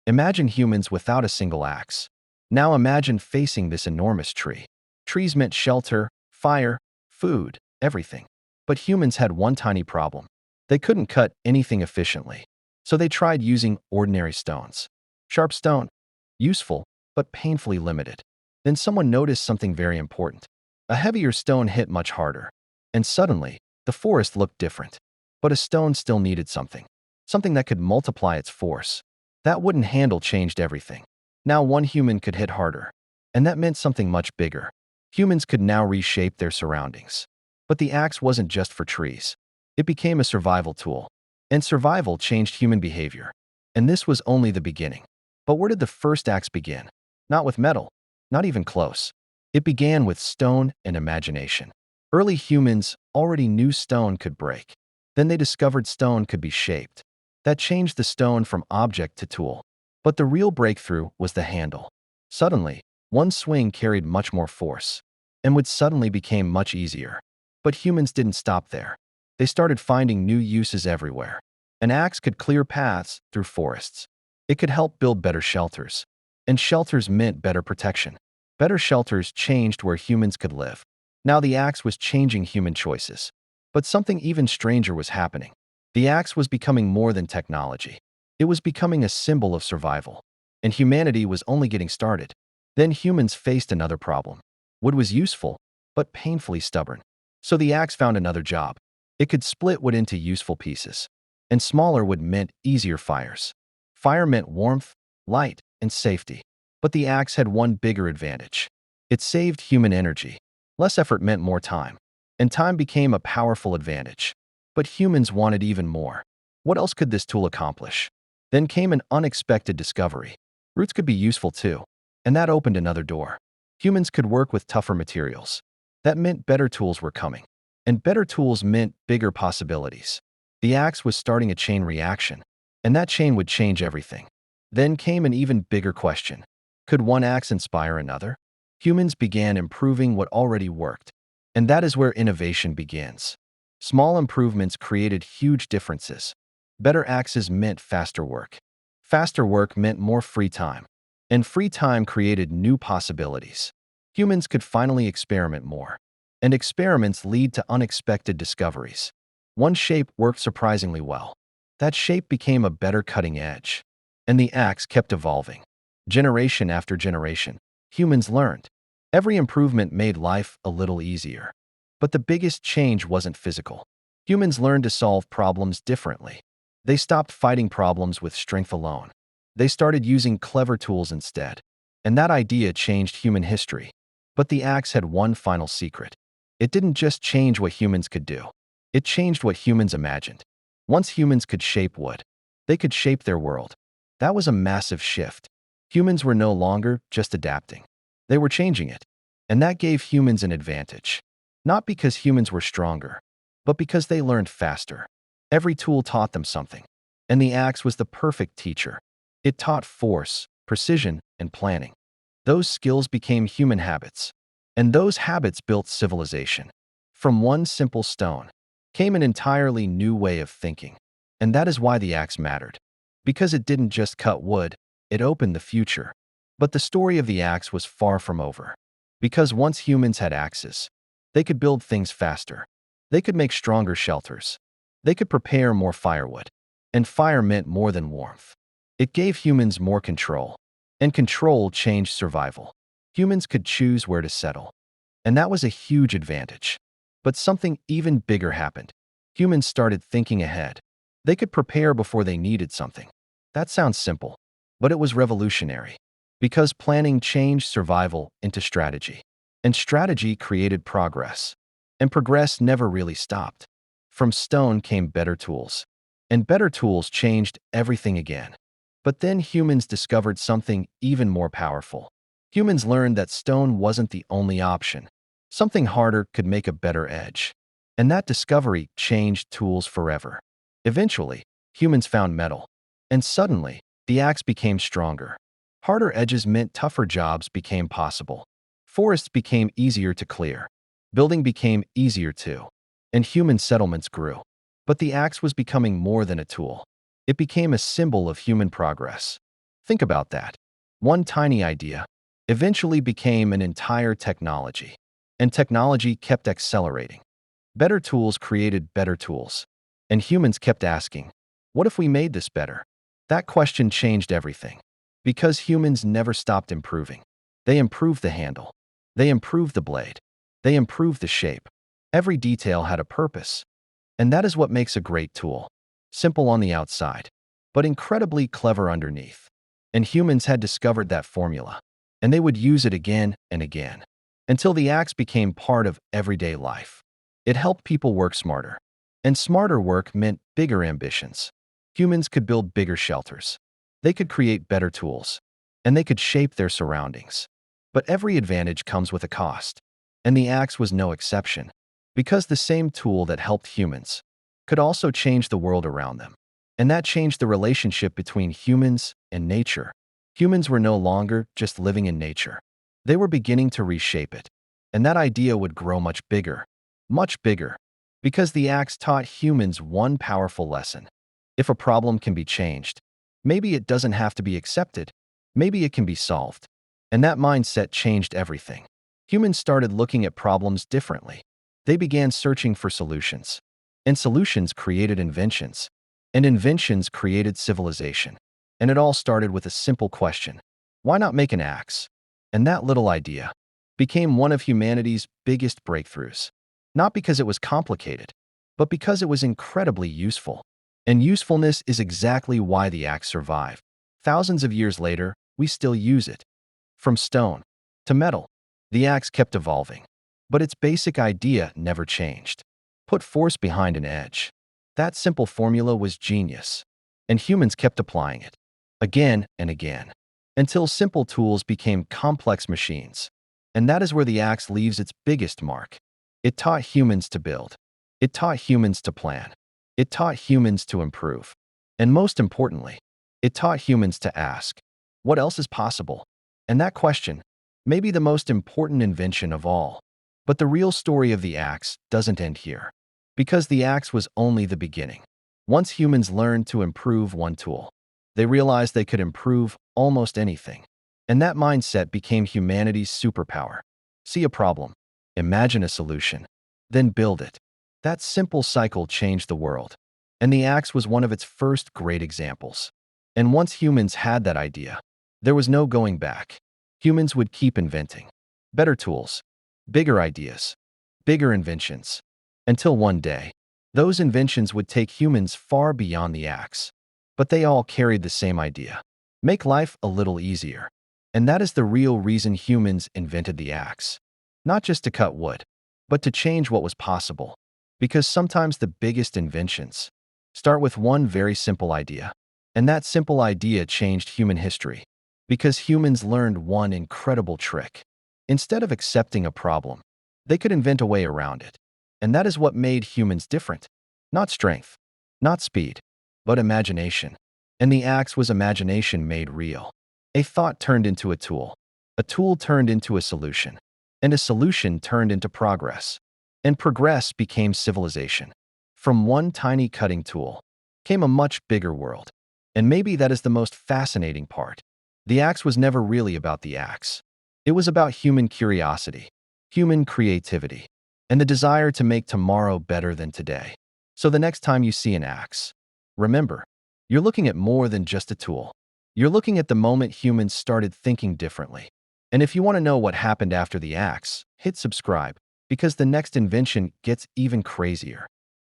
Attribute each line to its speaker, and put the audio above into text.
Speaker 1: Imagine humans without a single axe. Now imagine facing this enormous tree. Trees meant shelter, fire, food, everything. But humans had one tiny problem. They couldn't cut anything efficiently. So they tried using ordinary stones. Sharp stone, useful, but painfully limited. Then someone noticed something very important. A heavier stone hit much harder. And suddenly, the forest looked different. But a stone still needed something. Something that could multiply its force. That wooden handle changed everything. Now one human could hit harder. And that meant something much bigger. Humans could now reshape their surroundings. But the axe wasn't just for trees. It became a survival tool. And survival changed human behavior. And this was only the beginning. But where did the first axe begin? Not with metal. Not even close. It began with stone and imagination. Early humans already knew stone could break. Then they discovered stone could be shaped. That changed the stone from object to tool. But the real breakthrough was the handle. Suddenly, one swing carried much more force, and wood suddenly became much easier. But humans didn't stop there. They started finding new uses everywhere. An axe could clear paths through forests. It could help build better shelters. And shelters meant better protection. Better shelters changed where humans could live. Now the axe was changing human choices. But something even stranger was happening. The axe was becoming more than technology. It was becoming a symbol of survival. And humanity was only getting started. Then humans faced another problem. Wood was useful, but painfully stubborn. So the axe found another job. It could split wood into useful pieces. And smaller wood meant easier fires. Fire meant warmth, light, and safety. But the axe had one bigger advantage. It saved human energy. Less effort meant more time. And time became a powerful advantage. But humans wanted even more. What else could this tool accomplish? Then came an unexpected discovery. Roots could be useful too. And that opened another door. Humans could work with tougher materials. That meant better tools were coming. And better tools meant bigger possibilities. The axe was starting a chain reaction. And that chain would change everything. Then came an even bigger question. Could one axe inspire another? Humans began improving what already worked. And that is where innovation begins. Small improvements created huge differences. Better axes meant faster work. Faster work meant more free time. And free time created new possibilities. Humans could finally experiment more. And experiments lead to unexpected discoveries. One shape worked surprisingly well. That shape became a better cutting edge. And the axe kept evolving. Generation after generation, humans learned. Every improvement made life a little easier. But the biggest change wasn't physical. Humans learned to solve problems differently. They stopped fighting problems with strength alone. They started using clever tools instead. And that idea changed human history. But the axe had one final secret. It didn't just change what humans could do. It changed what humans imagined. Once humans could shape wood, they could shape their world. That was a massive shift. Humans were no longer just adapting. They were changing it. And that gave humans an advantage. Not because humans were stronger, but because they learned faster. Every tool taught them something. And the axe was the perfect teacher. It taught force, precision, and planning. Those skills became human habits. And those habits built civilization. From one simple stone came an entirely new way of thinking. And that is why the axe mattered. Because it didn't just cut wood, it opened the future. But the story of the axe was far from over. Because once humans had axes, they could build things faster. They could make stronger shelters. They could prepare more firewood. And fire meant more than warmth. It gave humans more control. And control changed survival. Humans could choose where to settle. And that was a huge advantage. But something even bigger happened. Humans started thinking ahead. They could prepare before they needed something. That sounds simple, but it was revolutionary. Because planning changed survival into strategy. And strategy created progress. And progress never really stopped. From stone came better tools. And better tools changed everything again. But then humans discovered something even more powerful. Humans learned that stone wasn't the only option. Something harder could make a better edge. And that discovery changed tools forever. Eventually, humans found metal. And suddenly, the axe became stronger. Harder edges meant tougher jobs became possible. Forests became easier to clear. Building became easier too. And human settlements grew. But the axe was becoming more than a tool. It became a symbol of human progress. Think about that. One tiny idea eventually became an entire technology, and technology kept accelerating. Better tools created better tools, and humans kept asking, what if we made this better? That question changed everything. Because humans never stopped improving. They improved the handle. They improved the blade. They improved the shape. Every detail had a purpose. And that is what makes a great tool. Simple on the outside, but incredibly clever underneath. And humans had discovered that formula. And they would use it again and again, until the axe became part of everyday life. It helped people work smarter. And smarter work meant bigger ambitions. Humans could build bigger shelters. They could create better tools. And they could shape their surroundings. But every advantage comes with a cost. And the axe was no exception. Because the same tool that helped humans could also change the world around them. And that changed the relationship between humans and nature. Humans were no longer just living in nature. They were beginning to reshape it. And that idea would grow much bigger, because the axe taught humans one powerful lesson. If a problem can be changed, maybe it doesn't have to be accepted. Maybe it can be solved. And that mindset changed everything. Humans started looking at problems differently. They began searching for solutions. And solutions created inventions. And inventions created civilization. And it all started with a simple question. Why not make an axe? And that little idea became one of humanity's biggest breakthroughs. Not because it was complicated, but because it was incredibly useful. And usefulness is exactly why the axe survived. Thousands of years later, we still use it. From stone to metal, the axe kept evolving. But its basic idea never changed. Put force behind an edge. That simple formula was genius. And humans kept applying it, again and again, until simple tools became complex machines. And that is where the axe leaves its biggest mark. It taught humans to build. It taught humans to plan. It taught humans to improve. And most importantly, it taught humans to ask, what else is possible? And that question may be the most important invention of all. But the real story of the axe doesn't end here. Because the axe was only the beginning. Once humans learned to improve one tool, they realized they could improve almost anything. And that mindset became humanity's superpower. See a problem, imagine a solution, then build it. That simple cycle changed the world. And the axe was one of its first great examples. And once humans had that idea, there was no going back. Humans would keep inventing better tools, bigger ideas, bigger inventions, until one day, those inventions would take humans far beyond the axe. But they all carried the same idea. Make life a little easier. And that is the real reason humans invented the axe. Not just to cut wood, but to change what was possible. Because sometimes the biggest inventions start with one very simple idea. And that simple idea changed human history. Because humans learned one incredible trick. Instead of accepting a problem, they could invent a way around it. And that is what made humans different. Not strength, not speed, but imagination. And the axe was imagination made real. A thought turned into a tool turned into a solution, and a solution turned into progress. And progress became civilization. From one tiny cutting tool came a much bigger world. And maybe that is the most fascinating part. The axe was never really about the axe. It was about human curiosity, human creativity, and the desire to make tomorrow better than today. So the next time you see an axe, remember, you're looking at more than just a tool. You're looking at the moment humans started thinking differently. And if you want to know what happened after the axe, hit subscribe, because the next invention gets even crazier.